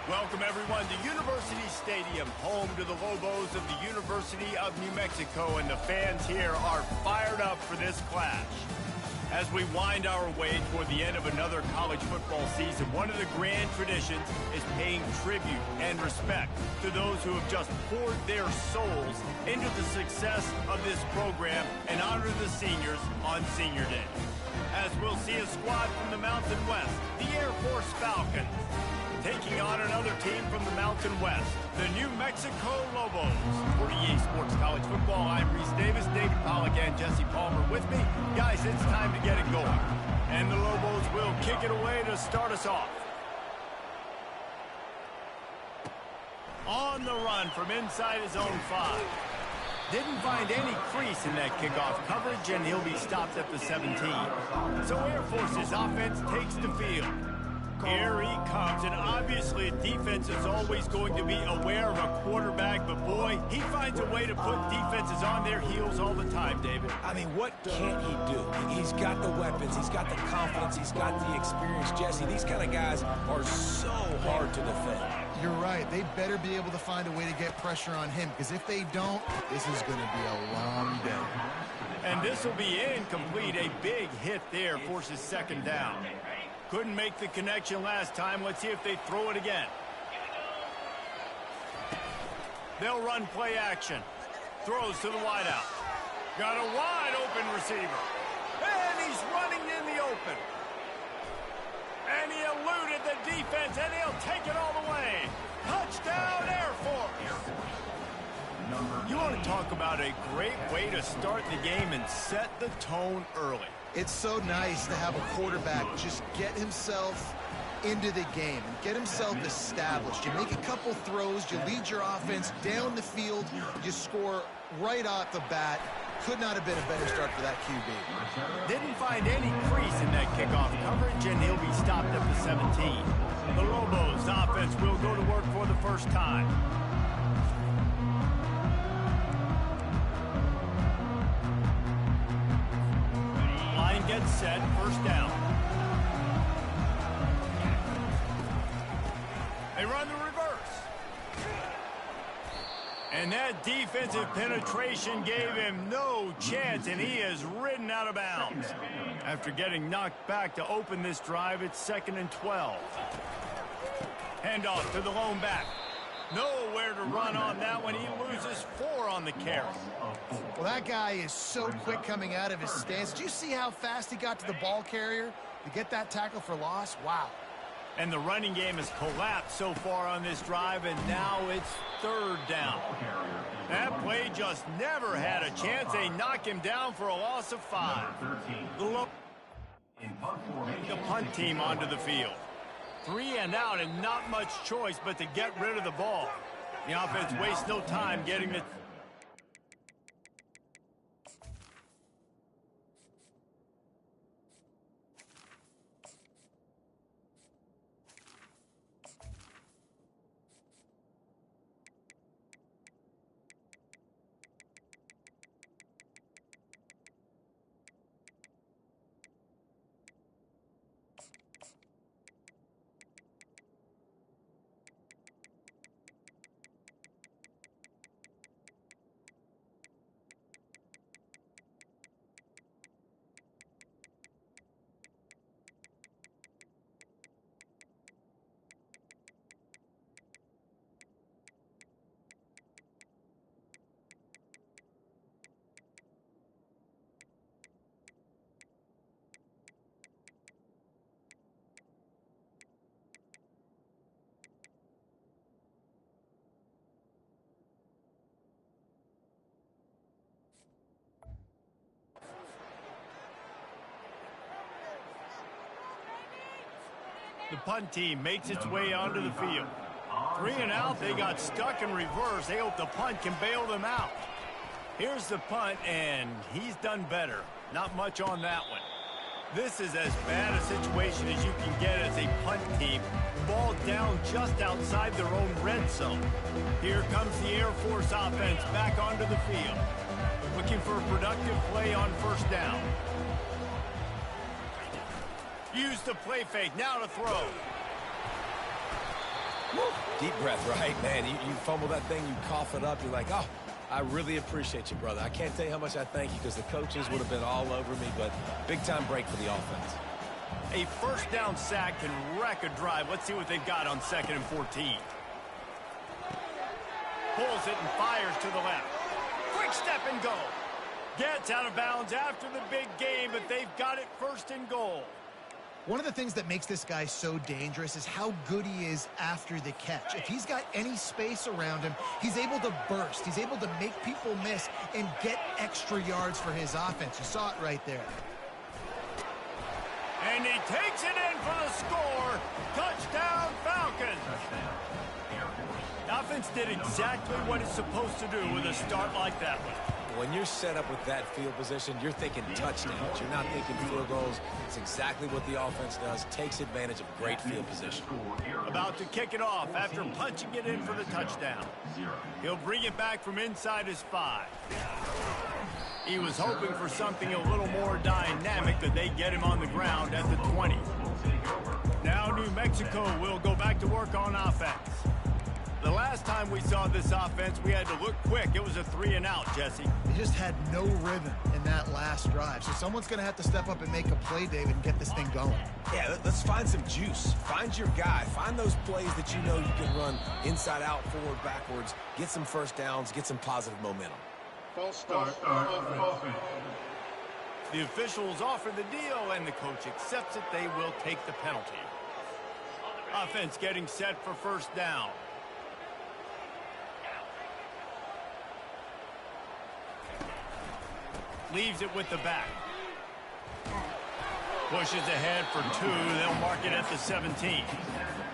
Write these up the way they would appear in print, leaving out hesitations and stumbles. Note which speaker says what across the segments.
Speaker 1: Welcome, everyone, to University Stadium, home to the Lobos of the University of New Mexico, and the fans here are fired up for this clash. As we wind our way toward the end of another college football season, one of the grand traditions is paying tribute and respect to those who have just poured their souls into the success of this program and honor the seniors on Senior Day. As we'll see a squad from the Mountain West, the Air Force Falcons, taking on another team from the Mountain West, the New Mexico Lobos. For EA Sports College Football, I'm Reese Davis, David Pollack, and Jesse Palmer with me. Guys, it's time to get it going. And the Lobos will kick it away to start us off. On the run from inside his own 5. Didn't find any crease in that kickoff coverage, and he'll be stopped at the 17. So Air Force's offense takes the field. Here he comes, and obviously a defense is always going to be aware of a quarterback, but boy, he finds a way to put defenses on their heels all the time, David.
Speaker 2: I mean, what can't he do? He's got the weapons, he's got the confidence, he's got the experience. Jesse, these kind of guys are so hard to defend.
Speaker 3: You're right. They better be able to find a way to get pressure on him, because if they don't, this is going to be a long day.
Speaker 1: And this will be incomplete. A big hit there forces second down. Couldn't make the connection last time. Let's see if they throw it again. They'll run play action. Throws to the wideout. Got a wide open receiver. And he's running in the open. And he eluded the defense, and he'll take it all the way. Touchdown, Air Force. You want to talk about a great way to start the game and set the tone early.
Speaker 3: It's so nice to have a quarterback just get himself into the game and get himself established. You make a couple throws, you lead your offense down the field, you score right off the bat. Could not have been a better start for that QB.
Speaker 1: Didn't find any crease in that kickoff coverage, and he'll be stopped at the 17. The Lobos offense will go to work for the first time. Line gets set, first down. They run the reverse. And that defensive penetration gave him no chance, and he is ridden out of bounds. After getting knocked back to open this drive, it's 2nd and 12. Handoff to the lone back. Nowhere to run on that one. He loses 4 on the carry.
Speaker 3: Well, that guy is so quick coming out of his stance. Did you see how fast he got to the ball carrier to get that tackle for loss? Wow.
Speaker 1: And the running game has collapsed so far on this drive, and now it's 3rd down. That play just never had a chance. They knock him down for a loss of 5. The punt team onto the field. 3 and out, and not much choice but to get rid of the ball. The offense wastes no time getting the... The punt team makes its way onto the field. 3 and out, they got stuck in reverse. They hope the punt can bail them out. Here's the punt, and he's done better. Not much on that one. This is as bad a situation as you can get as a punt team. Ball down just outside their own red zone. Here comes the Air Force offense back onto the field. Looking for a productive play on first down. Use the play fake, now to throw.
Speaker 2: Deep breath, right? Man, you fumble that thing, you cough it up, you're like, oh, I really appreciate you, brother. I can't tell you how much I thank you because the coaches would have been all over me, but big-time break for the offense.
Speaker 1: A first down sack can wreck a drive. Let's see what they've got on 2nd and 14. Pulls it and fires to the left. Quick step and go. Gets out of bounds after the big game, but they've got it 1st and goal.
Speaker 3: One of the things that makes this guy so dangerous is how good he is after the catch. If he's got any space around him, he's able to burst. He's able to make people miss and get extra yards for his offense. You saw it right there.
Speaker 1: And he takes it in for the score. Touchdown, Falcons. The offense did exactly what it's supposed to do with a start like that one.
Speaker 2: When you're set up with that field position, you're thinking touchdowns. You're not thinking field goals. It's exactly what the offense does. Takes advantage of great field position.
Speaker 1: About to kick it off after punching it in for the touchdown. He'll bring it back from inside his 5. He was hoping for something a little more dynamic, but they get him on the ground at the 20. Now New Mexico will go back to work on offense. The last time we saw this offense, we had to look quick. It was a 3-and-out, Jesse.
Speaker 3: He just had no rhythm in that last drive. So someone's going to have to step up and make a play, David, and get this thing going.
Speaker 2: Yeah, let's find some juice. Find your guy. Find those plays that you know you can run inside out, forward, backwards. Get some first downs. Get some positive momentum.
Speaker 4: False start. Offense.
Speaker 1: The officials offer the deal, and the coach accepts it. They will take the penalty. Offense getting set for 1st down. Leaves it with the back. Pushes ahead for 2. They'll mark it at the 17.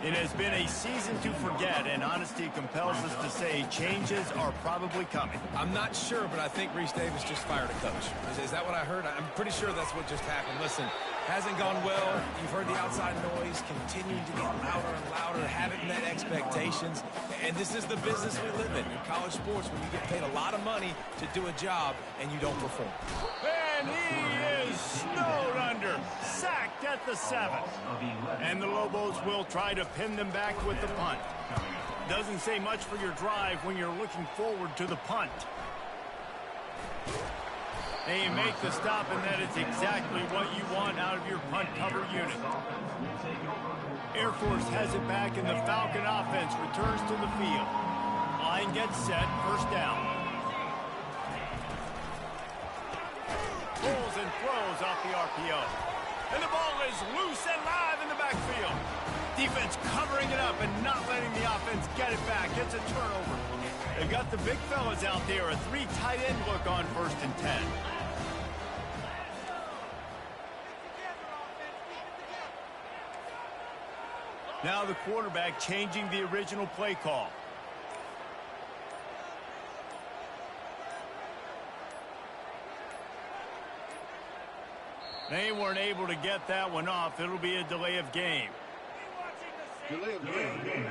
Speaker 1: It has been a season to forget, and honesty compels us to say changes are probably coming.
Speaker 2: I'm not sure, but I think Reese Davis just fired a coach. Is that what I heard? I'm pretty sure that's what just happened. Listen, hasn't gone well. You've heard the outside noise continuing to get louder and louder, haven't met expectations. And this is the business we live in college sports, when you get paid a lot of money to do a job and you don't perform.
Speaker 1: And he is snowed under, sacked at the 7. And the Lobos will try to pin them back with the punt. Doesn't say much for your drive when you're looking forward to the punt. They make the stop, and that is exactly what you want out of your punt cover unit. Air Force has it back, and the Falcon offense returns to the field. Line gets set, 1st down. Pulls and throws off the RPO. And the ball is loose and live in the backfield. Defense covering it up and not letting the offense get it back. It's a turnover. They've got the big fellas out there. A 3 tight end look on 1st and 10. Now the quarterback changing the original play call. They weren't able to get that one off. It'll be a delay of game.
Speaker 4: Delay of game.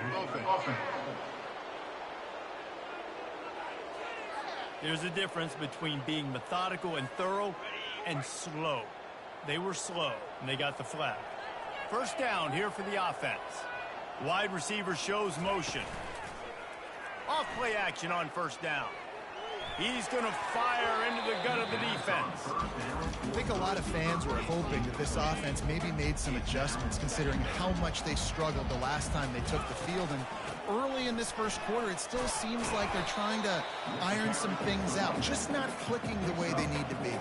Speaker 4: Offense.
Speaker 1: There's a difference between being methodical and thorough and slow. They were slow, and they got the flag. 1st down here for the offense. Wide receiver shows motion. Off play action on 1st down. He's going to fire into the gut of the defense.
Speaker 3: I think a lot of fans were hoping that this offense maybe made some adjustments considering how much they struggled the last time they took the field. And early in this 1st quarter, it still seems like they're trying to iron some things out, just not clicking the way they need to be.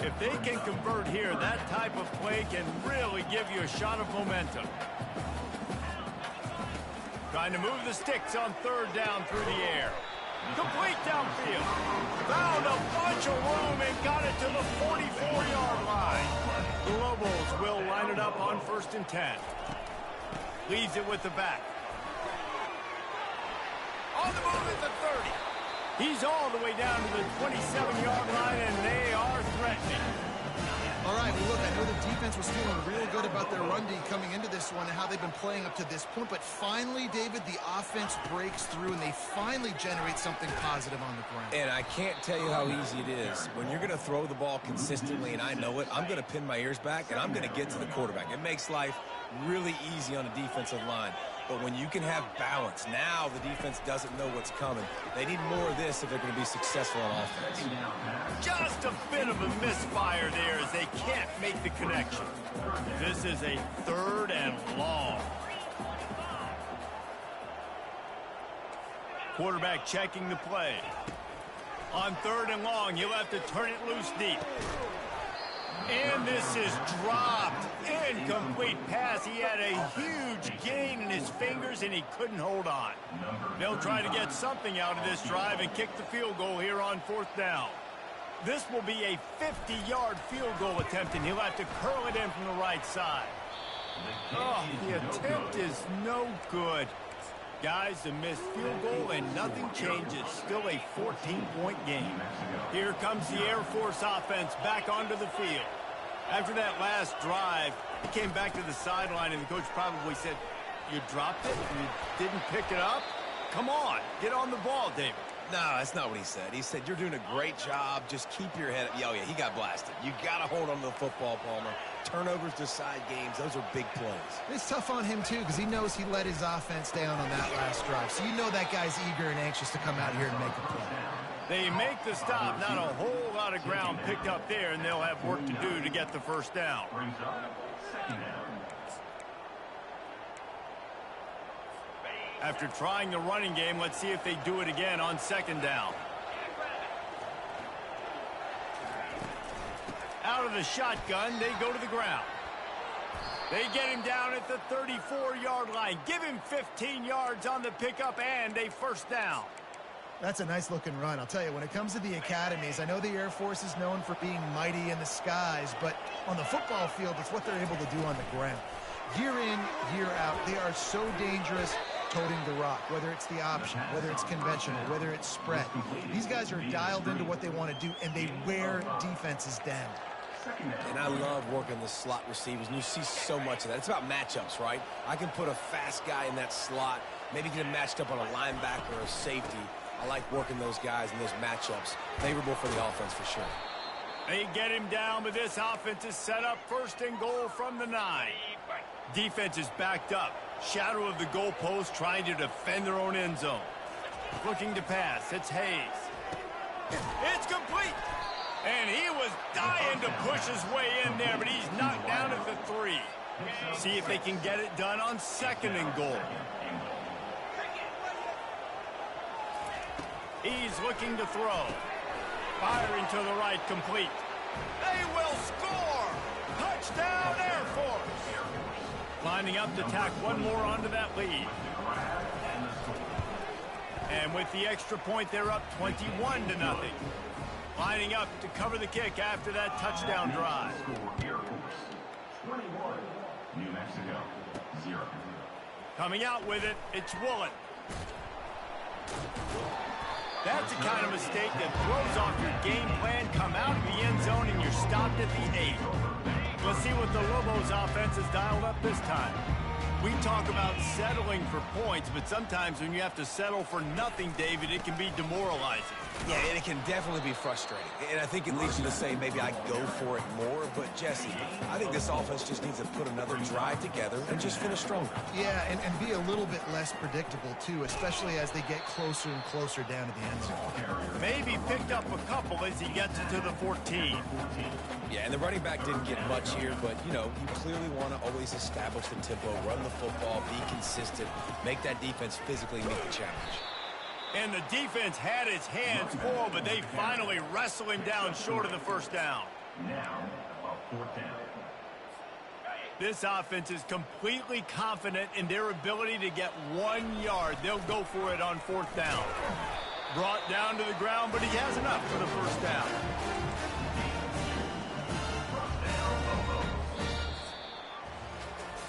Speaker 1: If they can convert here, that type of play can really give you a shot of momentum. Trying to move the sticks on 3rd down through the air. Complete downfield. Found a bunch of room and got it to the 44-yard line. The Lobos will line it up on 1st and 10. Leaves it with the back. On the move at the 30. He's all the way down to the 27-yard line, and they are threatening.
Speaker 3: All right, well, look, I know the defense was feeling real good about their run D coming into this one and how they've been playing up to this point. But finally, David, the offense breaks through, and they finally generate something positive on the ground.
Speaker 2: And I can't tell you how easy it is. When you're going to throw the ball consistently, and I know it, I'm going to pin my ears back, and I'm going to get to the quarterback. It makes life really easy on the defensive line. But when you can have balance, now the defense doesn't know what's coming. They need more of this if they're going to be successful on offense.
Speaker 1: Just a bit of a misfire there as they can't make the connection. This is a 3rd and long. Quarterback checking the play. On 3rd and long, he'll have to turn it loose deep. And this is dropped. Incomplete pass. He had a huge gain in his fingers, and he couldn't hold on. They'll try to get something out of this drive and kick the field goal here on 4th down. This will be a 50-yard field goal attempt, and he'll have to curl it in from the right side. Oh, the attempt is no good. Guys, a missed field goal, and nothing changes. Still a 14-point game. Here comes the Air Force offense back onto the field. After that last drive, he came back to the sideline, and the coach probably said, "You dropped it? You didn't pick it up? Come on, get on the ball, David."
Speaker 2: No, that's not what he said. He said, "You're doing a great job. Just keep your head up." Oh, yeah, he got blasted. You got to hold on to the football, Palmer. Turnovers decide games. Those are big plays.
Speaker 3: It's tough on him, too, because he knows he let his offense down on that last drive. So you know that guy's eager and anxious to come out here and make a play.
Speaker 1: They make the stop. Not a whole lot of ground picked up there, and they'll have work to do to get the first down. After trying the running game, let's see if they do it again on 2nd down. Out of the shotgun, they go to the ground. They get him down at the 34-yard line. Give him 15 yards on the pickup and a first down.
Speaker 3: That's a nice-looking run. I'll tell you, when it comes to the academies, I know the Air Force is known for being mighty in the skies, but on the football field, it's what they're able to do on the ground. Year in, year out, they are so dangerous toting the rock, whether it's the option, whether it's conventional, whether it's spread. These guys are dialed into what they want to do, and they wear defenses down.
Speaker 2: And I love working the slot receivers, and you see so much of that. It's about matchups, right? I can put a fast guy in that slot, maybe get him matched up on a linebacker or a safety. I like working those guys in those matchups. Favorable for the offense for sure.
Speaker 1: They get him down, but this offense is set up 1st and goal from the 9. Defense is backed up. Shadow of the goalpost trying to defend their own end zone. Looking to pass. It's Hayes. It's complete. And he was dying to push his way in there, but he's knocked down at the 3. See if they can get it done on 2nd and goal. He's looking to throw. Firing to the right, complete. They will score! Touchdown, Air Force! Lining up to tack one more onto that lead. And with the extra point, they're up 21-0. Lining up to cover the kick after that touchdown drive.
Speaker 5: New Mexico, 0.
Speaker 1: Coming out with it, it's Woolen. That's the kind of mistake that throws off your game plan. Come out of the end zone and you're stopped at the 8. Let's see what the Lobos offense has dialed up this time. We talk about settling for points, but sometimes when you have to settle for nothing, David, it can be demoralizing.
Speaker 2: Yeah, and it can definitely be frustrating. And I think it leads you to say maybe I go for it more. But, Jesse, I think this offense just needs to put another drive together and just finish stronger.
Speaker 3: Yeah, and be a little bit less predictable, too, especially as they get closer and closer down to the end zone.
Speaker 1: Maybe picked up a couple as he gets it to the 14.
Speaker 2: Yeah, and the running back didn't get much here, but, you know, you clearly want to always establish the tempo, run the football, be consistent, make that defense physically meet the challenge.
Speaker 1: And the defense had his hands full, but they finally wrestle him down short of the first down.
Speaker 5: Now, a 4th down.
Speaker 1: This offense is completely confident in their ability to get 1 yard. They'll go for it on 4th down. Brought down to the ground, but he has enough for the first down.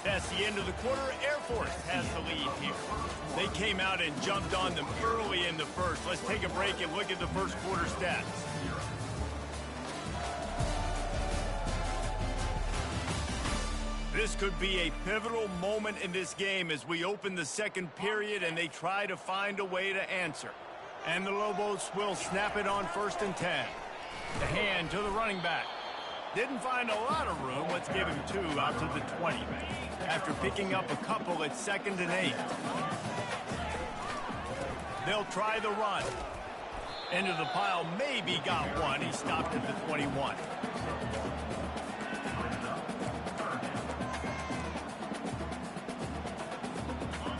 Speaker 1: That's the end of the quarter. Air Force has the lead here. They came out and jumped on them early in the first. Let's take a break and look at the first quarter stats. This could be a pivotal moment in this game as we open the second period and they try to find a way to answer. And the Lobos will snap it on 1st and 10. The hand to the running back. Didn't find a lot of room. Let's give him 2 out to the 20. After picking up a couple at 2nd and 8. They'll try the run. Into the pile, maybe got one. He stopped at the 21.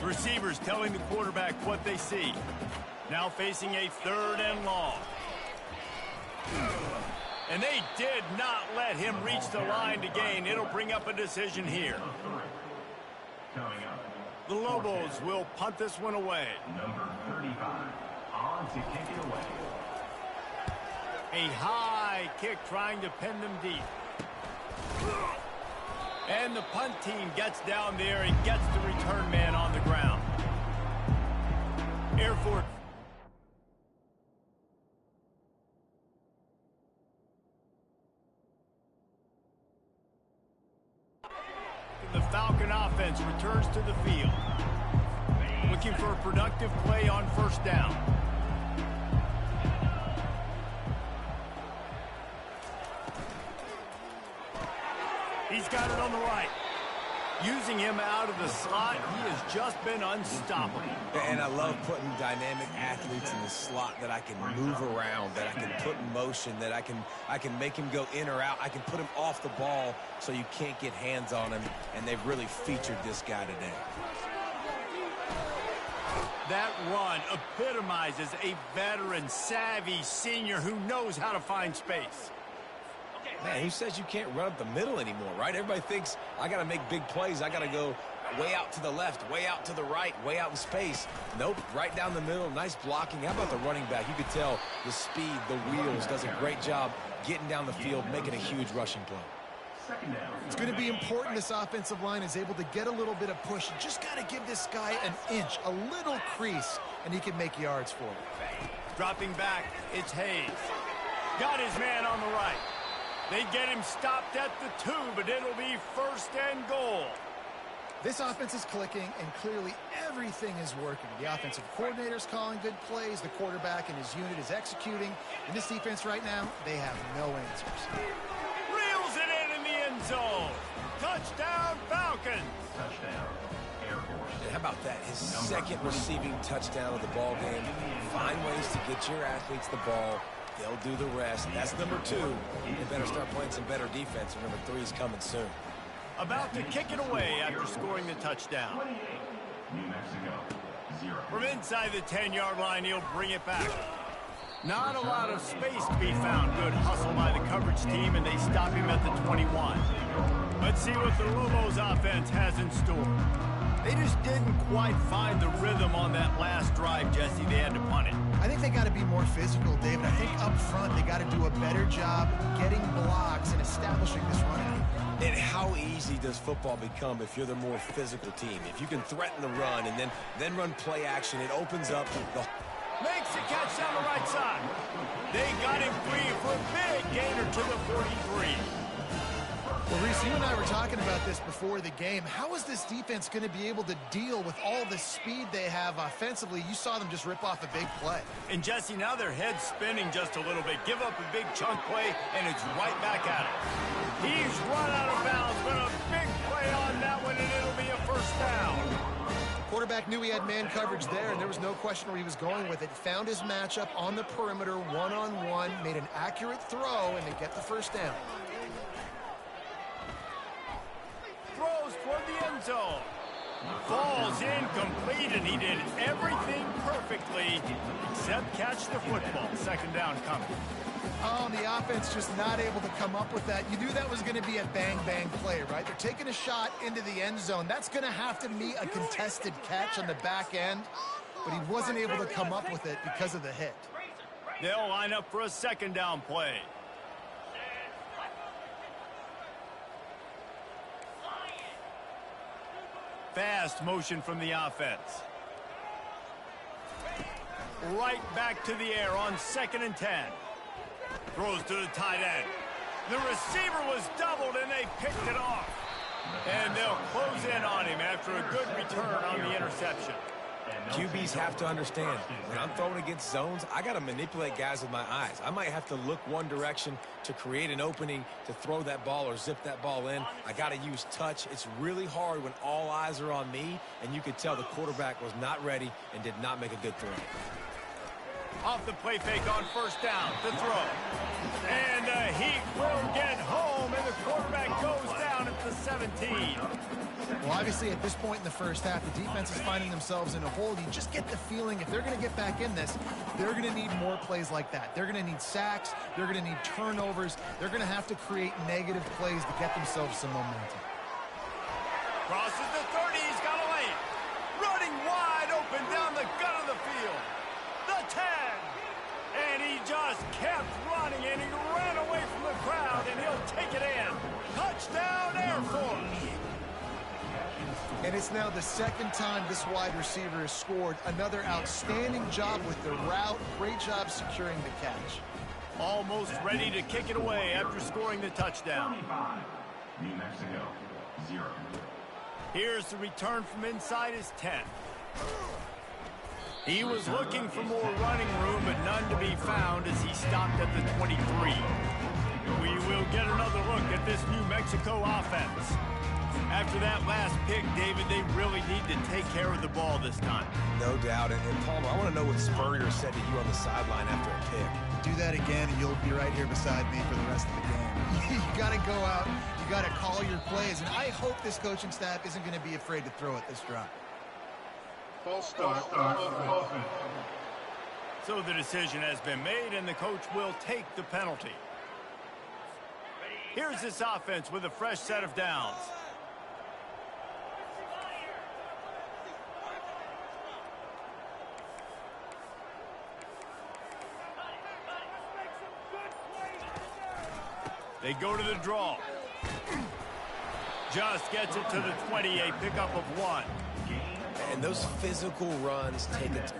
Speaker 1: Receivers telling the quarterback what they see. Now facing a 3rd and long. And they did not let him reach the line to gain. It'll bring up a decision here. The Lobos will punt this one away.
Speaker 5: Number 35, on to kick it away.
Speaker 1: A high kick trying to pin them deep. And the punt team gets down there and gets the return man on the ground. Air Force. The Falcon offense returns to the field. Looking for a productive play on 1st down. He's got it on the right. Using him out of the slot, he has just been unstoppable.
Speaker 2: And I love putting dynamic athletes in the slot that I can move around, that I can put in motion, that I can make him go in or out. I can put him off the ball so you can't get hands on him, and they've really featured this guy today.
Speaker 1: That run epitomizes a veteran, savvy senior who knows how to find space.
Speaker 2: Man, who says you can't run up the middle anymore, right? Everybody thinks I got to make big plays. I got to go way out to the left, way out to the right, way out in space. Nope, right down the middle. Nice blocking. How about the running back? You could tell the speed, the wheels, does a great job getting down the field, making a huge rushing play.
Speaker 3: It's going to be important this offensive line is able to get a little bit of push. You just got to give this guy an inch, a little crease, and he can make yards for it.
Speaker 1: Dropping back, it's Hayes. Got his man on the right. They get him stopped at the 2, but it'll be 1st and goal.
Speaker 3: This offense is clicking, and clearly everything is working. The offensive coordinator's calling good plays. The quarterback and his unit is executing. In this defense right now, they have no answers.
Speaker 1: Reels it in the end zone. Touchdown, Falcons.
Speaker 5: Touchdown, Air Force.
Speaker 2: And how about that? His 2nd receiving touchdown of the ball game. Find ways to get your athletes the ball. They'll do the rest. That's number 2. They better start playing some better defense. Number 3 is coming soon.
Speaker 1: About to kick it away after scoring the touchdown.
Speaker 5: New Mexico, 0.
Speaker 1: From inside the 10-yard line, he'll bring it back. Not a lot of space to be found. Good hustle by the coverage team, and they stop him at the 21. Let's see what the Lobos offense has in store. They just didn't quite find the rhythm on that last drive, Jesse. They had to punt it.
Speaker 3: I think they got to be more physical, David. I think up front they got to do a better job getting blocks and establishing this running game.
Speaker 2: And how easy does football become if you're the more physical team? If you can threaten the run and then run play action, it opens up the...
Speaker 1: Makes the catch down the right side. They got him free for a big gainer to the 43.
Speaker 3: Well, Reese, you and I were talking about this before the game. How is this defense going to be able to deal with all the speed they have offensively? You saw them just rip off a big play.
Speaker 1: And, Jesse, now their head's spinning just a little bit. Give up a big chunk play, and it's right back at it. He's run out of bounds, but a big play on that one, and it'll be a 1st down.
Speaker 3: Quarterback knew he had man coverage there, and there was no question where he was going with it. Found his matchup on the perimeter, one-on-one, made an accurate throw, and they get the 1st down.
Speaker 1: Throws toward the end zone. Falls incomplete, and he did everything perfectly except catch the football. 2nd down coming.
Speaker 3: Oh, and the offense just not able to come up with that. You knew that was going to be a bang-bang play, right? They're taking a shot into the end zone. That's going to have to be a contested catch on the back end, but he wasn't able to come up with it because of the hit.
Speaker 1: They'll line up for a 2nd down play. Fast motion from the offense. Right back to the air on 2nd and 10. Throws to the tight end. The receiver was doubled, and they picked it off. And they'll close in on him after a good return on the interception.
Speaker 2: QBs have to understand, when I'm throwing against zones, I got to manipulate guys with my eyes. I might have to look one direction to create an opening to throw that ball or zip that ball in. I got to use touch. It's really hard when all eyes are on me, and you could tell the quarterback was not ready and did not make a good throw.
Speaker 1: Off the play fake on first down, the throw. And he will get home, and the quarterback goes down at the 17.
Speaker 3: Well, obviously, at this point in the first half, the defense is finding themselves in a hole. You just get the feeling if they're going to get back in this, they're going to need more plays like that. They're going to need sacks. They're going to need turnovers. They're going to have to create negative plays to get themselves some momentum.
Speaker 1: Crosses the 30. He's got a lane. Running wide open down the gut of the field. The 10. And he just kept running, and he ran away from the crowd, and he'll take it in. Touchdown, Air Force.
Speaker 3: And it's now the second time this wide receiver has scored. Another outstanding job with the route. Great job securing the catch.
Speaker 1: Almost ready to kick it away after scoring the touchdown.
Speaker 5: 25, New Mexico, 0.
Speaker 1: Here's the return from inside his 10. He was looking for more running room, but none to be found as he stopped at the 23. We will get another look at this New Mexico offense. After that last pick, David, they really need to take care of the ball this time.
Speaker 2: No doubt. And Palmer, I want to know what Spurrier said to you on the sideline after a pick.
Speaker 3: Do that again, and you'll be right here beside me for the rest of the game. You got to go out. You got to call your plays. And I hope this coaching staff isn't going to be afraid to throw at this drop.
Speaker 4: False start, offense.
Speaker 1: So the decision has been made, and the coach will take the penalty. Here's this offense with a fresh set of downs. They go to the draw. Just gets it to the 20, a pickup of 1.
Speaker 2: And those physical runs take it.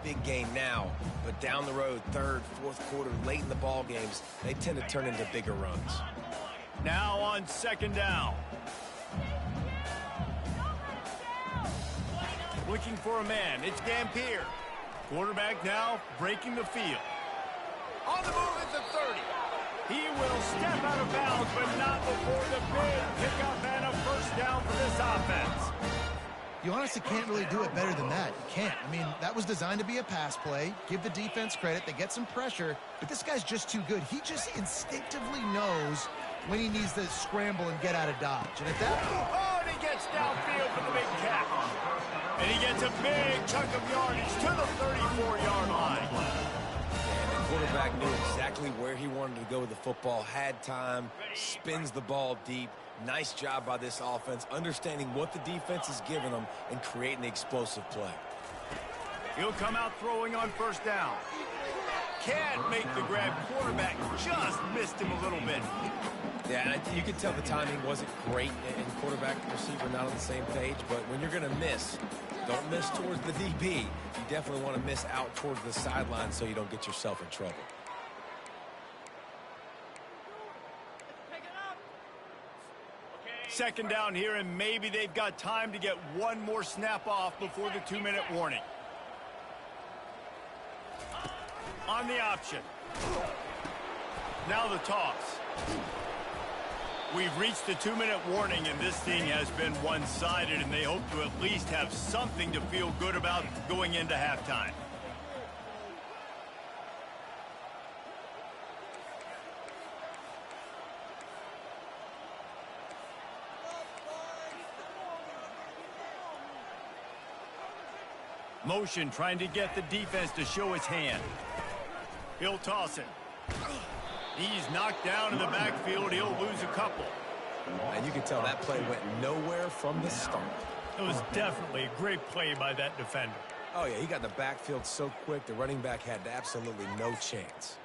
Speaker 2: big gain now, but down the road, third, fourth quarter, late in the ball games, they tend to turn into bigger runs.
Speaker 1: Now on second down. Looking for a man. It's Gampier. Quarterback now breaking the field. On the move at the 30. He will step out of bounds, but not before the big pickup and a first down for this offense.
Speaker 3: You honestly can't really do it better than that. You can't. I mean, that was designed to be a pass play. Give the defense credit. They get some pressure, but this guy's just too good. He just instinctively knows when he needs to scramble and get out of dodge. And at that point...
Speaker 1: Oh, and he gets downfield for the big catch. And he gets a big chunk of yardage to the 34-yard line.
Speaker 2: And the quarterback knew exactly where he wanted to go with the football, had time, spins the ball deep. Nice job by this offense, understanding what the defense is giving them and creating the explosive play.
Speaker 1: He'll come out throwing on first down. Can't make the grab. Quarterback just missed him a little bit.
Speaker 2: Yeah, you can tell the timing wasn't great, and quarterback and receiver not on the same page, but when you're going to miss, don't miss towards the DB. You definitely want to miss out towards the sideline so you don't get yourself in trouble.
Speaker 1: Second down here, and maybe they've got time to get one more snap off before the 2-minute warning. On the option. Now the toss. We've reached the 2-minute warning, and this thing has been one-sided, and they hope to at least have something to feel good about going into halftime. Motion trying to get the defense to show his hand. He'll toss it. He's knocked down in the backfield. He'll lose a couple.
Speaker 2: And you can tell that play went nowhere from the start.
Speaker 1: It was definitely a great play by that defender.
Speaker 2: Oh, yeah, he got in the backfield so quick, the running back had absolutely no chance.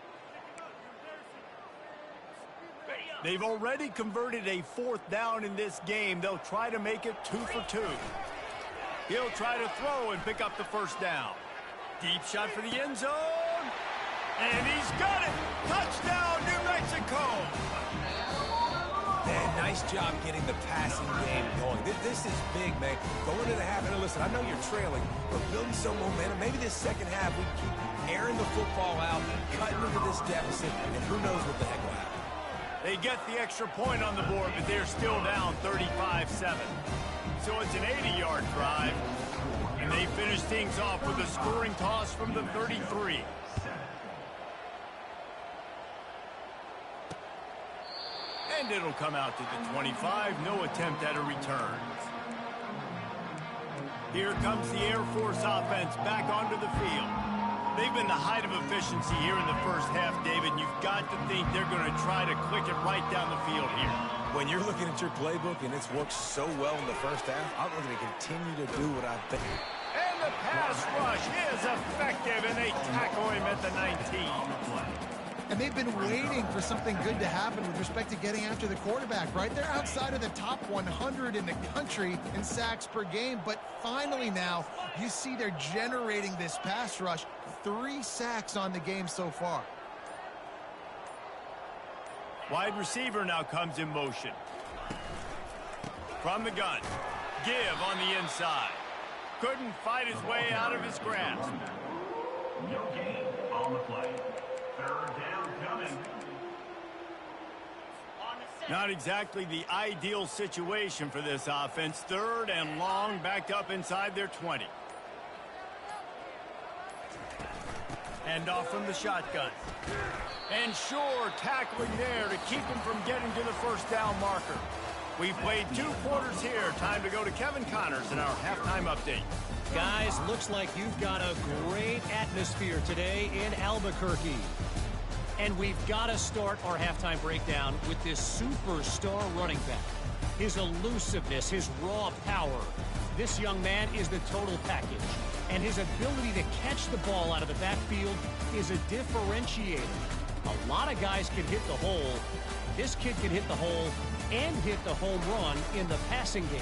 Speaker 1: They've already converted a fourth down in this game. They'll try to make it 2 for 2. He'll try to throw and pick up the first down. Deep shot for the end zone. And he's got it. Touchdown, New Mexico.
Speaker 2: Man, nice job getting the passing game going. This is big, man. Going into the half, and listen, I know you're trailing, but building some momentum. Maybe this second half we keep airing the football out, cutting into this deficit, and who knows what the heck will happen.
Speaker 1: They get the extra point on the board, but they're still down 35-7. So it's an 80-yard drive, and they finish things off with a scoring toss from the 33. And it'll come out to the 25. No attempt at a return. Here comes the Air Force offense back onto the field. They've been the height of efficiency here in the first half, David. You've got to think they're going to try to click it right down the field here.
Speaker 2: When you're looking at your playbook and it's worked so well in the first half, I'm going to continue to do what I've been.
Speaker 1: And the pass rush is effective, and they tackle him at the 19.
Speaker 3: And they've been waiting for something good to happen with respect to getting after the quarterback, right? They're outside of the top 100 in the country in sacks per game, but finally now you see they're generating this pass rush. 3 sacks on the game so far.
Speaker 1: Wide receiver now comes in motion. From the gun. Give on the inside. Couldn't fight his way out of his grasp.
Speaker 5: No gain on the play. Third down coming.
Speaker 1: Not exactly the ideal situation for this offense. Third and long, backed up inside their 20. Hand off from the shotgun. And sure, tackling there to keep him from getting to the first down marker. We've played 2 quarters here. Time to go to Kevin Connors in our halftime update.
Speaker 6: Guys, looks like you've got a great atmosphere today in Albuquerque. And we've got to start our halftime breakdown with this superstar running back. His elusiveness, his raw power. This young man is the total package. And his ability to catch the ball out of the backfield is a differentiator. A lot of guys can hit the hole. This kid can hit the hole and hit the home run in the passing game.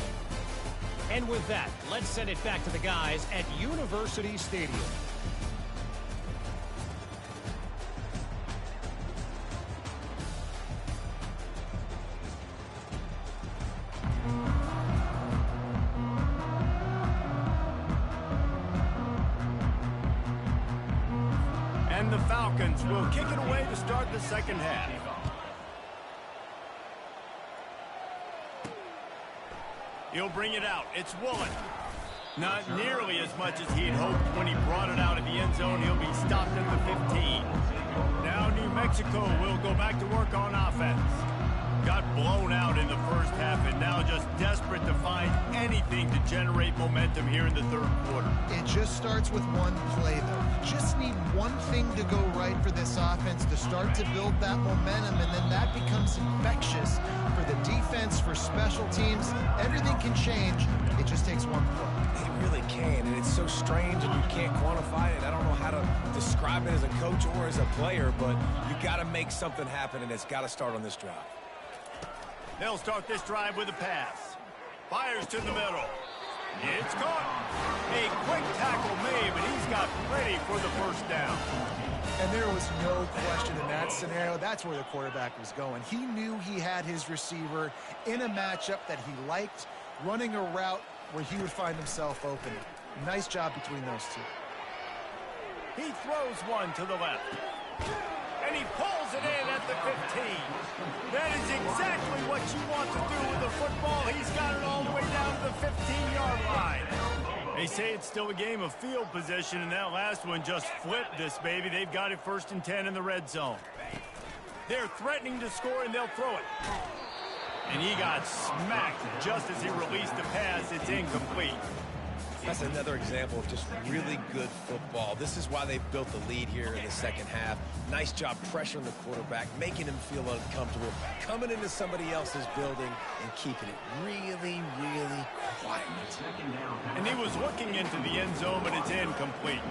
Speaker 6: And with that, let's send it back to the guys at University Stadium.
Speaker 1: And the Falcons will kick it away to start the second half. He'll bring it out. It's Woolen. Not nearly as much as he had hoped when he brought it out of the end zone. He'll be stopped at the 15. Now New Mexico will go back to work on offense. Got blown out in the first half and now just desperate to find anything to generate momentum here in the third quarter.
Speaker 3: It just starts with one play, though. You just need one thing to go right for this offense to start to build that momentum, and then that becomes infectious for the defense, for special teams. Everything can change. It just takes one play.
Speaker 2: It really can, and it's so strange and you can't quantify it. I don't know how to describe it as a coach or as a player, but you got to make something happen, and it's got to start on this drive.
Speaker 1: They'll start this drive with a pass. Fires to the middle. It's caught. A quick tackle made, but he's got plenty for the first down.
Speaker 3: And there was no question in that scenario. That's where the quarterback was going. He knew he had his receiver in a matchup that he liked, running a route where he would find himself open. Nice job between those two.
Speaker 1: He throws one to the left. And he pulls it in at the 15. That is exactly what you want to do with the football. He's got it all the way down to the 15-yard line. They say it's still a game of field position, and that last one just flipped this baby. They've got it 1st and 10 in the red zone. They're threatening to score, and they'll throw it. And he got smacked just as he released the pass. It's incomplete.
Speaker 2: That's another example of just really good football. This is why they've built the lead here in the second half. Nice job pressuring the quarterback, making him feel uncomfortable, coming into somebody else's building and keeping it really, really quiet.
Speaker 1: And he was looking into the end zone, but it's incomplete.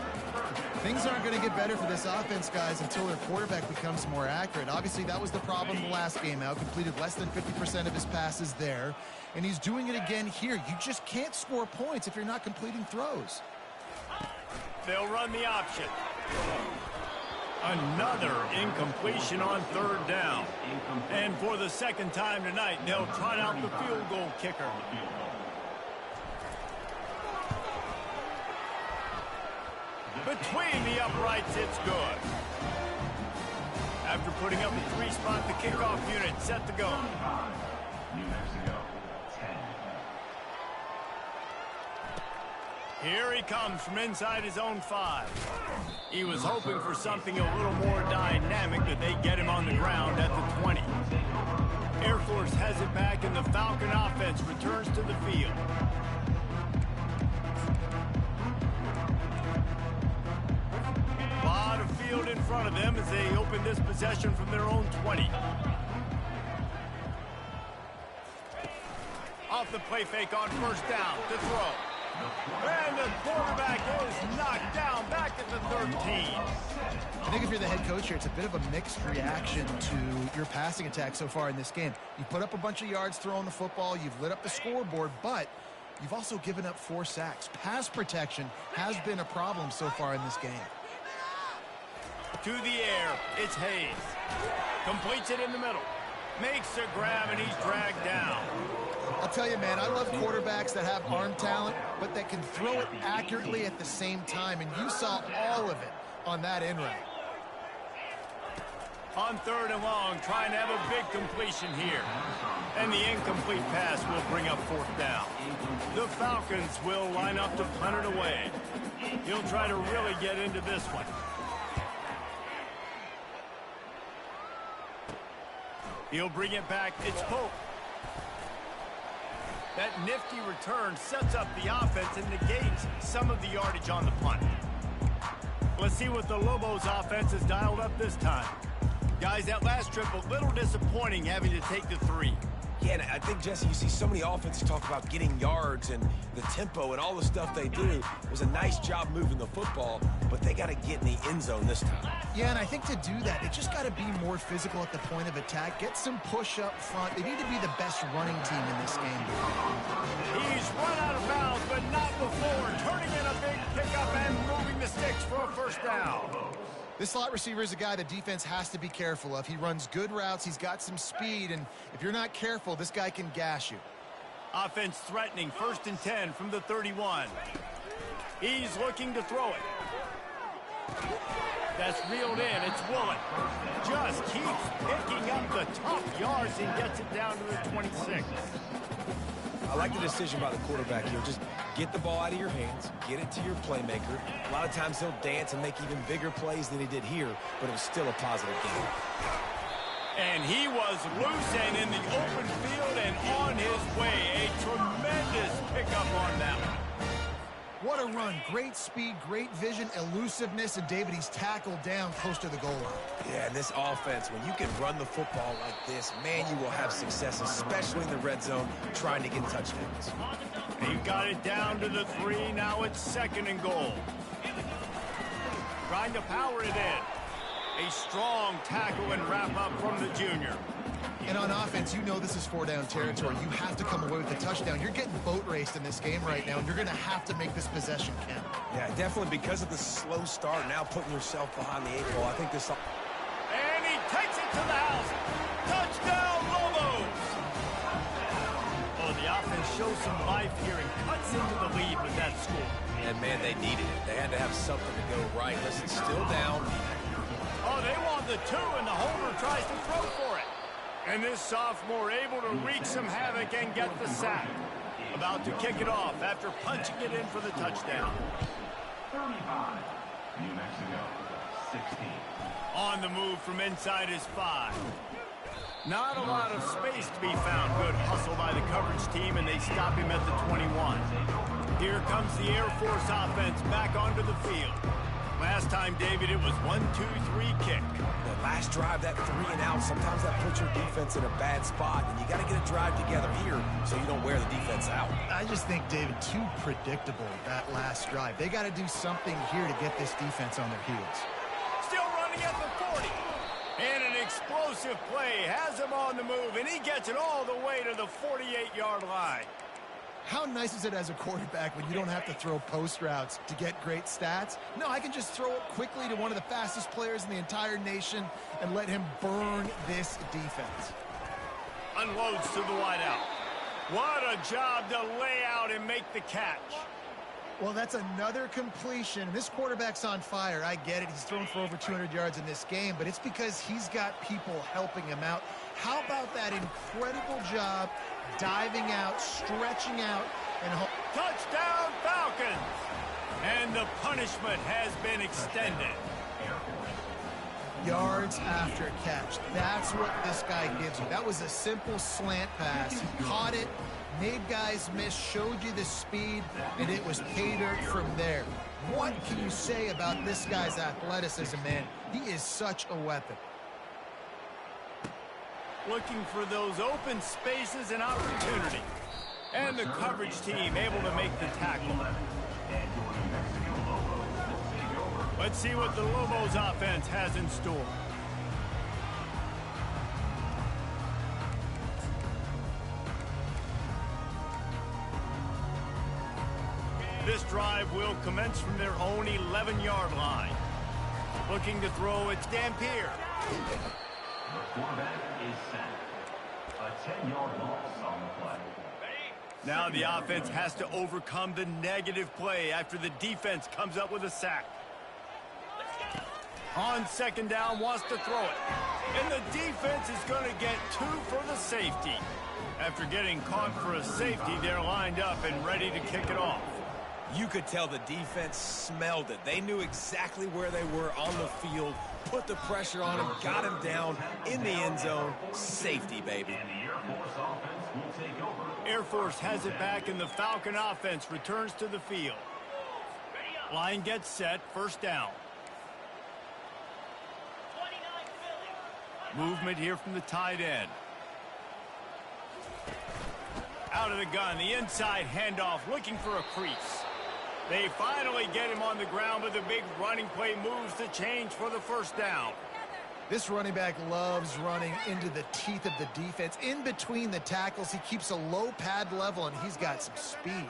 Speaker 3: Things aren't going to get better for this offense, guys, until their quarterback becomes more accurate. Obviously, that was the problem the last game out. Completed less than 50% of his passes there. And he's doing it again here. You just can't score points if you're not completing throws.
Speaker 1: They'll run the option. Another incompletion on 3rd down. And for the second time tonight, they'll trot out the field goal kicker. Between the uprights, it's good. After putting up a 3-spot, the kickoff unit set to go.
Speaker 5: New Mexico, 10.
Speaker 1: Here he comes from inside his own 5. He was hoping for something a little more dynamic, that they get him on the ground at the 20. Air Force has it back, and the Falcon offense returns to the field. A lot of field in front of them as they open this possession from their own 20. Off the play fake on 1st down to throw. And the quarterback is knocked down back at the 13.
Speaker 3: I think if you're the head coach here, it's a bit of a mixed reaction to your passing attack so far in this game. You put up a bunch of yards throwing the football, you've lit up the scoreboard, but you've also given up 4 sacks. Pass protection has been a problem so far in this game.
Speaker 1: To the air, it's Hayes. Completes it in the middle. Makes a grab, and he's dragged down.
Speaker 3: I'll tell you, man, I love quarterbacks that have arm talent, but that can throw it accurately at the same time, and you saw all of it on that in route.
Speaker 1: On 3rd and long, trying to have a big completion here. And the incomplete pass will bring up 4th down. The Falcons will line up to punt it away. He'll try to really get into this one. He'll bring it back. It's Pope. That nifty return sets up the offense and negates some of the yardage on the punt. Let's see what the Lobos offense has dialed up this time. Guys, that last trip a little disappointing, having to take the 3.
Speaker 2: Yeah, and I think, Jesse, you see so many offenses talk about getting yards and the tempo and all the stuff they do. It was a nice job moving the football, but they got to get in the end zone this time.
Speaker 3: Yeah, and I think to do that, they just got to be more physical at the point of attack. Get some push up front. They need to be the best running team in this game.
Speaker 1: He's run out of bounds, but not before. Turning in a big pickup and moving the sticks for a 1st down.
Speaker 3: This slot receiver is a guy the defense has to be careful of. He runs good routes. He's got some speed, and if you're not careful, this guy can gash you.
Speaker 1: Offense threatening, 1st and 10 from the 31. He's looking to throw it. That's reeled in. It's Woolen. Just keeps picking up the tough yards and gets it down to the 26.
Speaker 2: I like the decision by the quarterback here. Just get the ball out of your hands, get it to your playmaker. A lot of times he'll dance and make even bigger plays than he did here, but it was still a positive game.
Speaker 1: And he was loose and in the open field and on his way. A tremendous pickup on that one.
Speaker 3: What a run. Great speed, great vision, elusiveness, and David, he's tackled down close to the goal line.
Speaker 2: Yeah, and this offense, when you can run the football like this, man, you will have success, especially in the red zone, trying to get touchdowns.
Speaker 1: He got it down to the 3. Now it's 2nd and goal. Trying to power it in. A strong tackle and wrap up from the junior.
Speaker 3: And on offense, you know this is 4-down territory. You have to come away with a touchdown. You're getting boat raced in this game right now, and you're going to have to make this possession count.
Speaker 2: Yeah, definitely because of the slow start, now putting yourself behind the 8 ball. I think this...
Speaker 1: And he takes it to the house. Touchdown, Lobos! Oh, the offense shows some life here and cuts into the lead with that score.
Speaker 2: And, man, they needed it. They had to have something to go right. Listen, still down.
Speaker 1: Oh, they want the 2, and the holder tries to throw for it. And this sophomore able to wreak some havoc and get the sack. About to kick it off after punching it in for the touchdown.
Speaker 5: 35, New Mexico, 16.
Speaker 1: On the move from inside his 5. Not a lot of space to be found. Good hustle by the coverage team, and they stop him at the 21. Here comes the Air Force offense back onto the field. Last time, David, it was 1-2-3 kick.
Speaker 2: The last drive, that 3 and out, sometimes that puts your defense in a bad spot, and you got to get a drive together here so you don't wear the defense out.
Speaker 3: I just think, David, too predictable, that last drive. They got to do something here to get this defense on their heels.
Speaker 1: Still running at the 40. And an explosive play has him on the move, and he gets it all the way to the 48-yard line.
Speaker 3: How nice is it as a quarterback when you don't have to throw post routes to get great stats? No, I can just throw it quickly to one of the fastest players in the entire nation and let him burn this defense.
Speaker 1: Unloads to the wideout. What a job to lay out and make the catch.
Speaker 3: Well, that's another completion. This quarterback's on fire. I get it. He's thrown for over 200 yards in this game, but it's because he's got people helping him out. How about that incredible job diving out, stretching out, and
Speaker 1: touchdown Falcons! And the punishment has been extended.
Speaker 3: Yards after catch. That's what this guy gives you. That was a simple slant pass. He caught it, made guys miss, showed you the speed, and it was pay dirt from there. What can you say about this guy's athleticism, man? He is such a weapon.
Speaker 1: Looking for those open spaces and opportunity. And the coverage team able to make the tackle. Let's see what the Lobos offense has in store. This drive will commence from their own 11-yard line. Looking to throw, it's Dampier.
Speaker 5: The quarterback is sacked. A 10-yard loss on the play.
Speaker 1: Now the offense has to overcome the negative play after the defense comes up with a sack. On second down, wants to throw it. And the defense is going to get 2 for the safety. After getting caught for a safety, they're lined up and ready to kick it off.
Speaker 2: You could tell the defense smelled it. They knew exactly where they were on the field, put the pressure on him, got him down in the end zone. Safety, baby.
Speaker 5: And the Air Force offense will take over.
Speaker 1: Air Force has it back, and the Falcon offense returns to the field. Line gets set, first down. Movement here from the tight end. Out of the gun, the inside handoff, looking for a crease. They finally get him on the ground, but the big running play moves the change for the first down.
Speaker 3: This running back loves running into the teeth of the defense. In between the tackles, he keeps a low pad level, and he's got some speed.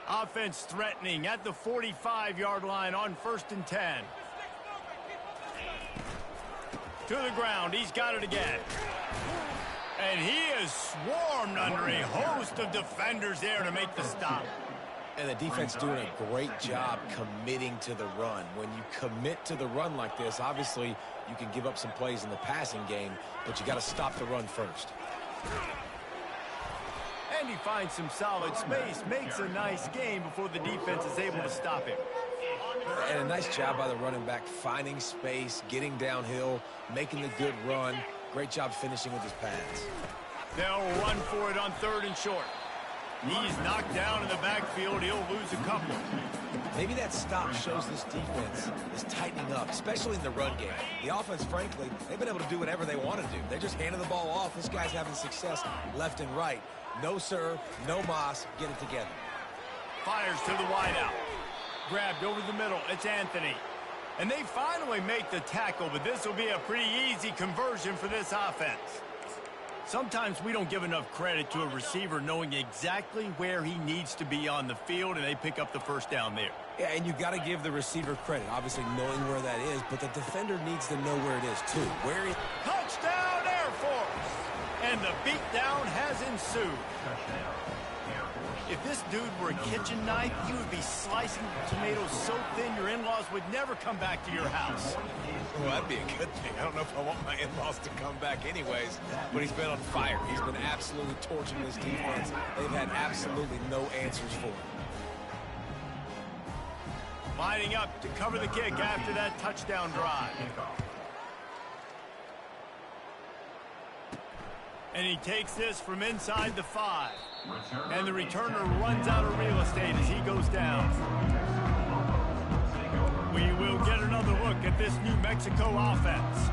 Speaker 1: Offense threatening at the 45-yard line on 1st and 10. To the ground, he's got it again. And he is swarmed under a host of defenders there to make the stop.
Speaker 2: And the defense doing a great job committing to the run. When you commit to the run like this, obviously you can give up some plays in the passing game, but you got to stop the run first.
Speaker 1: And he finds some solid space, makes a nice gain before the defense is able to stop him.
Speaker 2: And a nice job by the running back, finding space, getting downhill, making the good run. Great job finishing with his pads.
Speaker 1: They'll run for it on 3rd and short. He's knocked down in the backfield. He'll lose a couple.
Speaker 2: Maybe that stop shows this defense is tightening up, especially in the run game. The offense, frankly, they've been able to do whatever they want to do. They're just handing the ball off. This guy's having success left and right. No sir, no mas, get it together.
Speaker 1: Fires to the wideout. Grabbed over the middle. It's Anthony. And they finally make the tackle, but this will be a pretty easy conversion for this offense. Sometimes we don't give enough credit to a receiver knowing exactly where he needs to be on the field, and they pick up the first down there.
Speaker 2: Yeah, and you got to give the receiver credit, obviously knowing where that is, but the defender needs to know where it is too.
Speaker 1: Touchdown, Air Force! And the beatdown has ensued. If this dude were a kitchen knife, you would be slicing tomatoes so thin your in-laws would never come back to your house.
Speaker 2: Well, that'd be a good thing. I don't know if I want my in-laws to come back anyways, but he's been on fire. He's been absolutely torching this defense. They've had absolutely no answers for him.
Speaker 1: Lining up to cover the kick after that touchdown drive. And he takes this from inside the 5. And the returner runs out of real estate as he goes down. We will get another look at this New Mexico offense.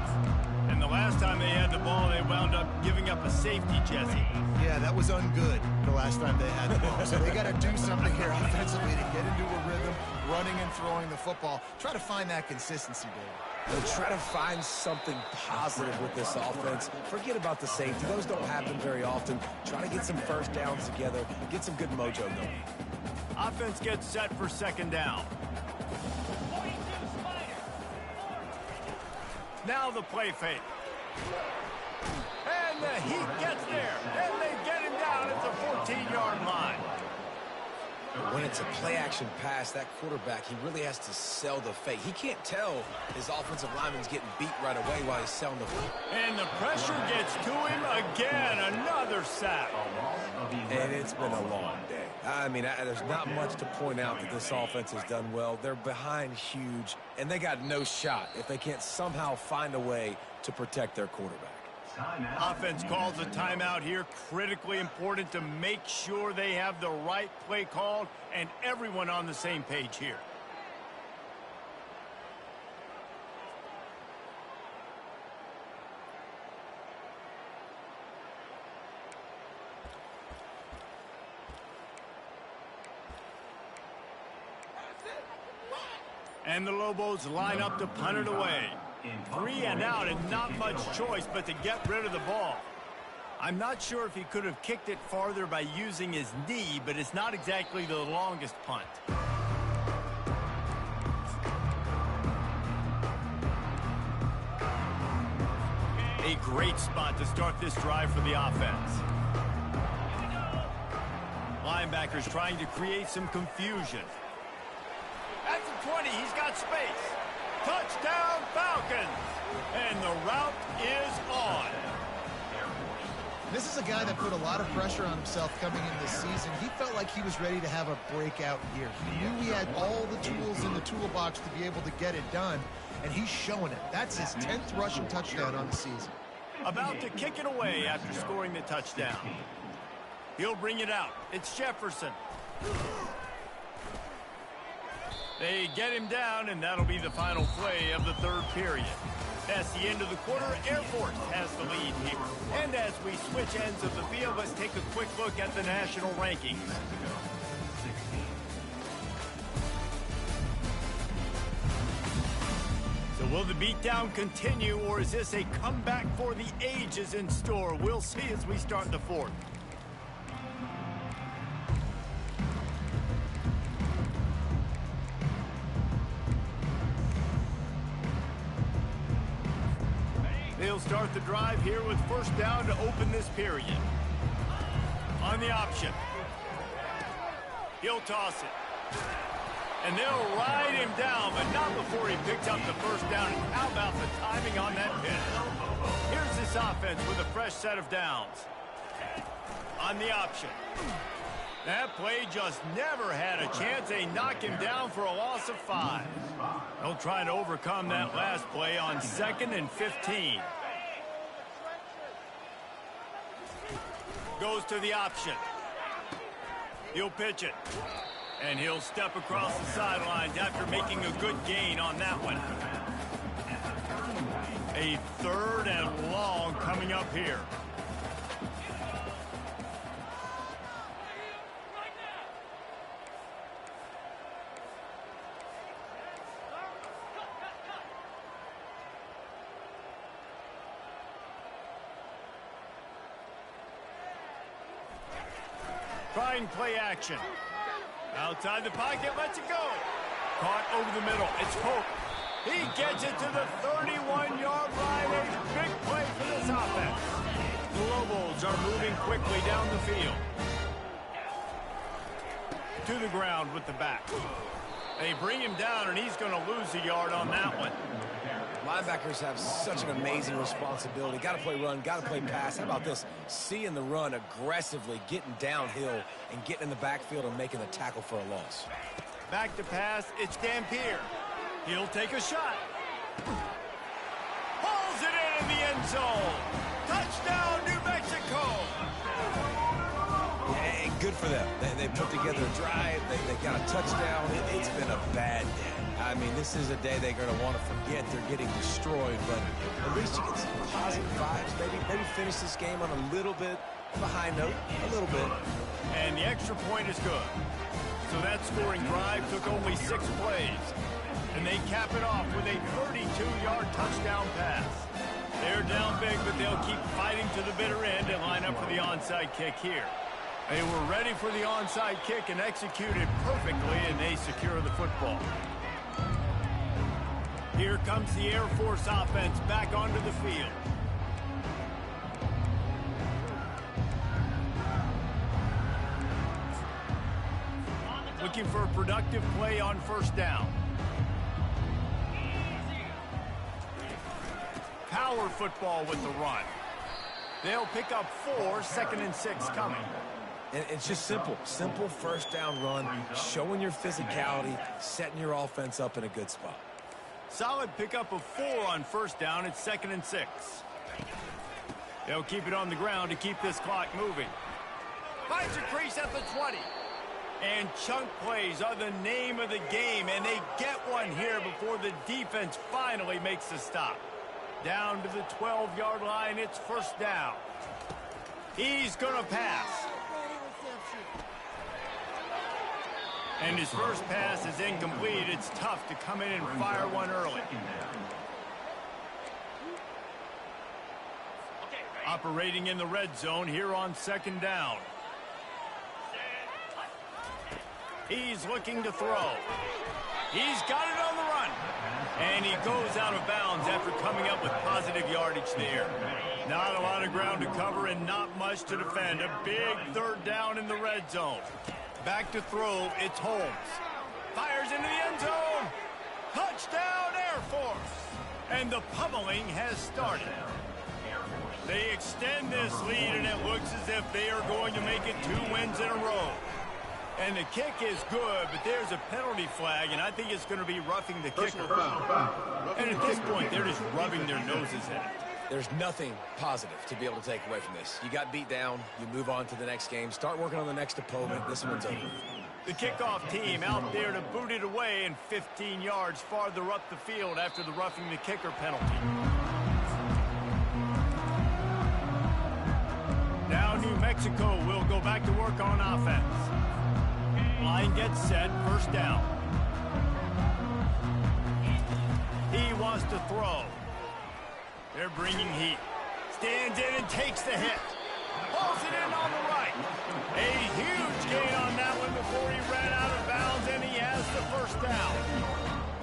Speaker 1: And the last time they had the ball, they wound up giving up a safety, Jesse.
Speaker 3: Yeah, that was ungood the last time they had the ball. So they got to do something here offensively to get into a rhythm, running and throwing the football. Try to find that consistency, Dave.
Speaker 2: They'll try to find something positive with this offense. Forget about the safety. Those don't happen very often. Try to get some first downs together, get some good mojo going.
Speaker 1: Offense gets set for 2nd down. Now the play fake. And the Heat gets there. And they get him down at the 14-yard line.
Speaker 2: When it's a play-action pass, that quarterback, he really has to sell the fake. He can't tell his offensive lineman's getting beat right away while he's selling the fake.
Speaker 1: And the pressure gets to him again. Another sack.
Speaker 2: And it's been a long day. I mean, there's not much to point out that this offense has done well. They're behind huge, and they got no shot if they can't somehow find a way to protect their quarterback.
Speaker 1: Offense calls a timeout here. Critically important to make sure they have the right play called and everyone on the same page here. And the Lobos line up to punt it away. 3 and out and not much choice but to get rid of the ball. I'm not sure if he could have kicked it farther by using his knee, but it's not exactly the longest punt. A great spot to start this drive for the offense. Linebackers trying to create some confusion. At the 20, he's got space. Touchdown, Falcons! And the route is on.
Speaker 3: This is a guy that put a lot of pressure on himself coming in this season. He felt like he was ready to have a breakout year. He knew he had all the tools in the toolbox to be able to get it done, and he's showing it. That's his 10th rushing touchdown on the season.
Speaker 1: About to kick it away after scoring the touchdown. He'll bring it out. It's Jefferson. They get him down, and that'll be the final play of the 3rd period. That's the end of the quarter. Air Force has the lead here. And as we switch ends of the field, let's take a quick look at the national rankings. So will the beatdown continue, or is this a comeback for the ages in store? We'll see as we start the 4th. They'll start the drive here with 1st down to open this period. On the option. He'll toss it. And they'll ride him down, but not before he picks up the first down. And how about the timing on that pitch? Here's this offense with a fresh set of downs. On the option. That play just never had a chance. They knock him down for a loss of 5. They'll try to overcome that last play on 2nd and 15. Goes to the option. He'll pitch it. And he'll step across the sidelines after making a good gain on that one. A 3rd and long coming up here. Trying play action. Outside the pocket, lets it go. Caught over the middle. It's Hope. He gets it to the 31-yard line. A big play for this offense. The Lobos are moving quickly down the field. To the ground with the back. They bring him down, and he's going to lose a yard on that one.
Speaker 2: Linebackers have such an amazing responsibility. Got to play run, got to play pass. How about this? Seeing the run aggressively, getting downhill, and getting in the backfield and making the tackle for a loss.
Speaker 1: Back to pass, it's Dampier. He'll take a shot. Pulls it in the end zone. Touchdown, New Mexico.
Speaker 2: And good for them. They put together a drive. They got a touchdown. It's been a bad day. I mean, this is a day they're going to want to forget. They're getting destroyed, but at least you get some positive vibes. Maybe finish this game on a little bit of a high note, a little bit.
Speaker 1: And the extra point is good. So that scoring drive took only 6 plays. And they cap it off with a 32-yard touchdown pass. They're down big, but they'll keep fighting to the bitter end and line up for the onside kick here. They were ready for the onside kick and executed perfectly, and they secure the football. Here comes the Air Force offense back onto the field. Looking for a productive play on first down. Power football with the run. They'll pick up 4, 2nd and 6 coming.
Speaker 2: And it's just simple. Simple first down run, showing your physicality, setting your offense up in a good spot.
Speaker 1: Solid pickup of 4 on first down. It's 2nd and 6. They'll keep it on the ground to keep this clock moving. Finds a crease at the 20. And chunk plays are the name of the game, and they get one here before the defense finally makes the stop. Down to the 12-yard line, it's first down. He's going to pass. And his first pass is incomplete. It's tough to come in and fire one early. Operating in the red zone here on 2nd down. He's looking to throw. He's got it on the run. And he goes out of bounds after coming up with positive yardage there. Not a lot of ground to cover and not much to defend. A big 3rd down in the red zone. Back to throw, it's Holmes. Fires into the end zone. Touchdown, Air Force. And the pummeling has started. They extend this lead, and it looks as if they are going to make it 2 wins in a row. And the kick is good, but there's a penalty flag, and I think it's going to be roughing the kicker. And at this point, they're just rubbing their noses in it.
Speaker 2: There's nothing positive to be able to take away from this. You got beat down, you move on to the next game, start working on the next opponent. This one's over.
Speaker 1: The kickoff team out there to boot it away and 15 yards farther up the field after the roughing the kicker penalty. Now New Mexico will go back to work on offense. Line gets set, first down. He wants to throw. They're bringing heat. Stands in and takes the hit. Pulls it in on the right. A huge gain on that one before he ran out of bounds, and he has the first down.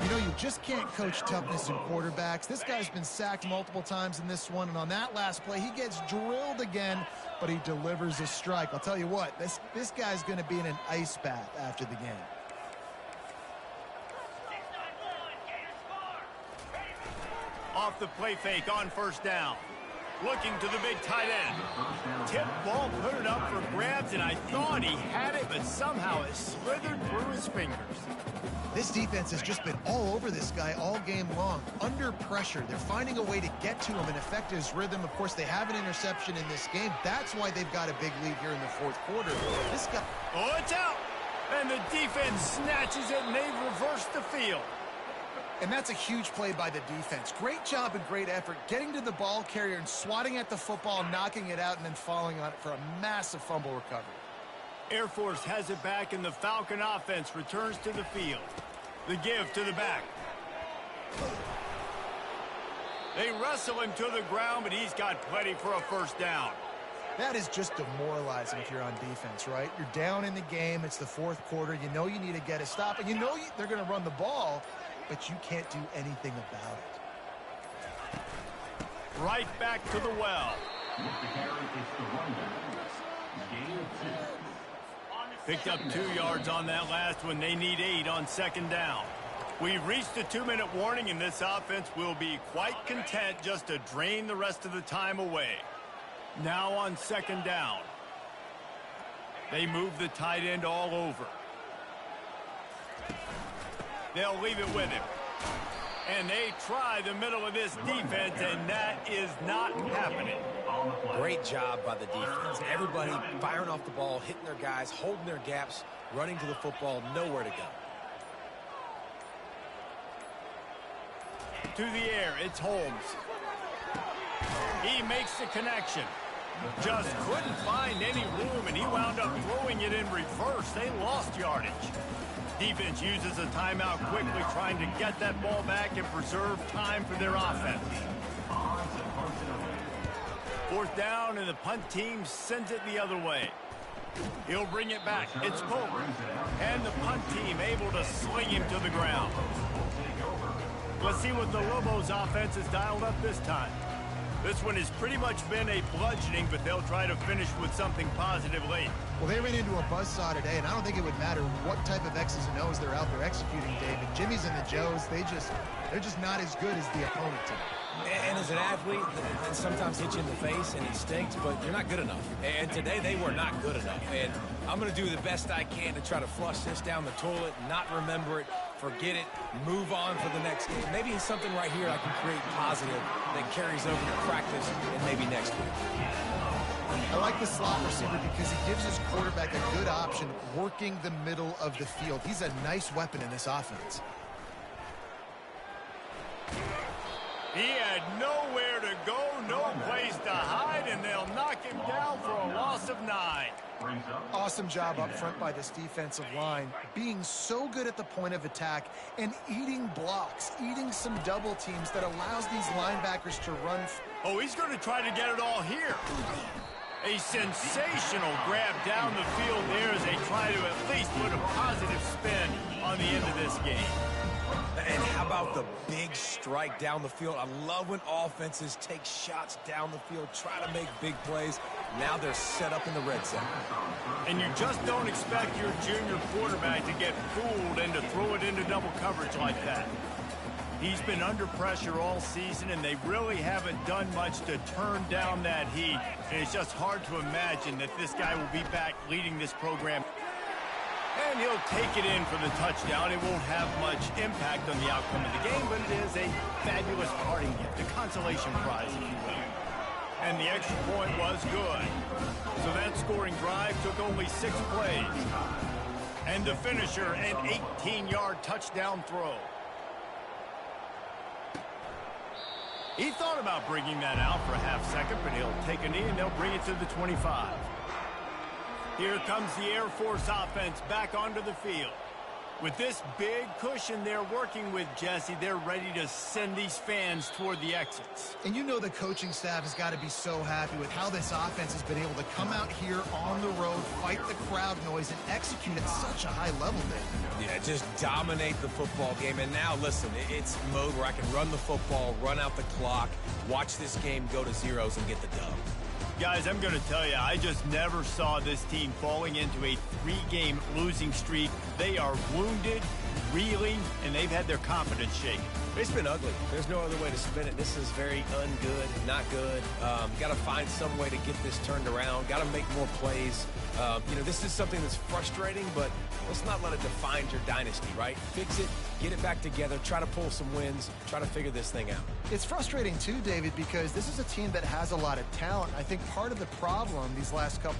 Speaker 3: You know, you just can't coach toughness in quarterbacks. This guy's been sacked multiple times in this one, and on that last play, he gets drilled again. but he delivers a strike. I'll tell you what, this guy's going to be in an ice bath after the game.
Speaker 1: Off the play fake on first down. Looking to the big tight end. Tip ball, put it up for grabs, and I thought he had it, but somehow it slithered through his fingers.
Speaker 3: This defense has just been all over this guy all game long. Under pressure, they're finding a way to get to him and affect his rhythm. Of course, they have an interception in this game. That's why they've got a big lead here in the fourth quarter. This guy...
Speaker 1: Oh, it's out! And the defense snatches it, and they reverse the field.
Speaker 3: And that's a huge play by the defense. Great job and great effort getting to the ball carrier and swatting at the football, knocking it out, and then falling on it for a massive fumble recovery.
Speaker 1: Air Force has it back, and the Falcon offense returns to the field. The give to the back. They wrestle him to the ground, but he's got plenty for a first down.
Speaker 3: That is just demoralizing if you're on defense, right? You're down in the game. It's the fourth quarter. You know you need to get a stop, and you know they're going to run the ball, but you can't do anything about it.
Speaker 1: Right back to the well. Picked up 2 yards on that last one. They need 8 on second down. We've reached the 2-minute warning, and this offense will be quite content just to drain the rest of the time away. Now on second down. They move the tight end all over. They'll leave it with him. And they try the middle of this defense, and that is not happening.
Speaker 2: Great job by the defense. Everybody firing off the ball, hitting their guys, holding their gaps, running to the football, nowhere to go.
Speaker 1: To the air, it's Holmes. He makes the connection. Just couldn't find any room, and he wound up throwing it in reverse. They lost yardage. Defense uses a timeout quickly, trying to get that ball back and preserve time for their offense. Fourth down, and the punt team sends it the other way. He'll bring it back. It's Polk. And the punt team able to sling him to the ground. Let's see what the Lobos offense has dialed up this time. This one has pretty much been a bludgeoning, but they'll try to finish with something positive late.
Speaker 3: Well, they ran into a buzzsaw today, and I don't think it would matter what type of X's and O's they're out there executing, David. Jimmy's and the Joes, they're just not as good as the opponent team.
Speaker 2: And as an athlete, it sometimes hits you in the face and it stinks, but you're not good enough. And today they were not good enough. And I'm going to do the best I can to try to flush this down the toilet, not remember it, forget it, move on for the next game. Maybe it's something right here I can create positive that carries over to practice and maybe next week.
Speaker 3: I like the slot receiver because he gives his quarterback a good option working the middle of the field. He's a nice weapon in this offense.
Speaker 1: He had nowhere to go, no place to hide, and they'll knock him down for a loss of 9.
Speaker 3: Awesome job up front by this defensive line, being so good at the point of attack and eating blocks, eating some double teams that allows these linebackers to run.
Speaker 1: Oh, he's going to try to get it all here. A sensational grab down the field there as they try to at least put a positive spin on the end of this game.
Speaker 2: And how about the big strike down the field? I love when offenses take shots down the field, try to make big plays. Now they're set up in the red zone.
Speaker 1: And you just don't expect your junior quarterback to get fooled and to throw it into double coverage like that. He's been under pressure all season, and they really haven't done much to turn down that heat. And it's just hard to imagine that this guy will be back leading this program. And he'll take it in for the touchdown. It won't have much impact on the outcome of the game, but it is a fabulous parting gift, a consolation prize, if you will. And the extra point was good. So that scoring drive took only 6 plays. And the finisher, an 18-yard touchdown throw. He thought about bringing that out for a half second, but he'll take a knee and they'll bring it to the 25. Here comes the Air Force offense back onto the field. With this big cushion they're working with, Jesse, they're ready to send these fans toward the exits.
Speaker 3: And you know the coaching staff has got to be so happy with how this offense has been able to come out here on the road, fight the crowd noise, and execute at such a high level there.
Speaker 2: Yeah, just dominate the football game. And now, listen, it's mode where I can run the football, run out the clock, watch this game go to zeros, and get the dub.
Speaker 1: Guys, I'm going to tell you, I just never saw this team falling into a 3-game losing streak. They are wounded, reeling, and they've had their confidence shaken.
Speaker 2: It's been ugly. There's no other way to spin it. This is very ungood, not good. Got to find some way to get this turned around. Got to make more plays. This is something that's frustrating, but let's not let it define your dynasty, right? Fix it, get it back together, try to pull some wins, try to figure this thing out.
Speaker 3: It's frustrating too, David, because this is a team that has a lot of talent. I think part of the problem these last couple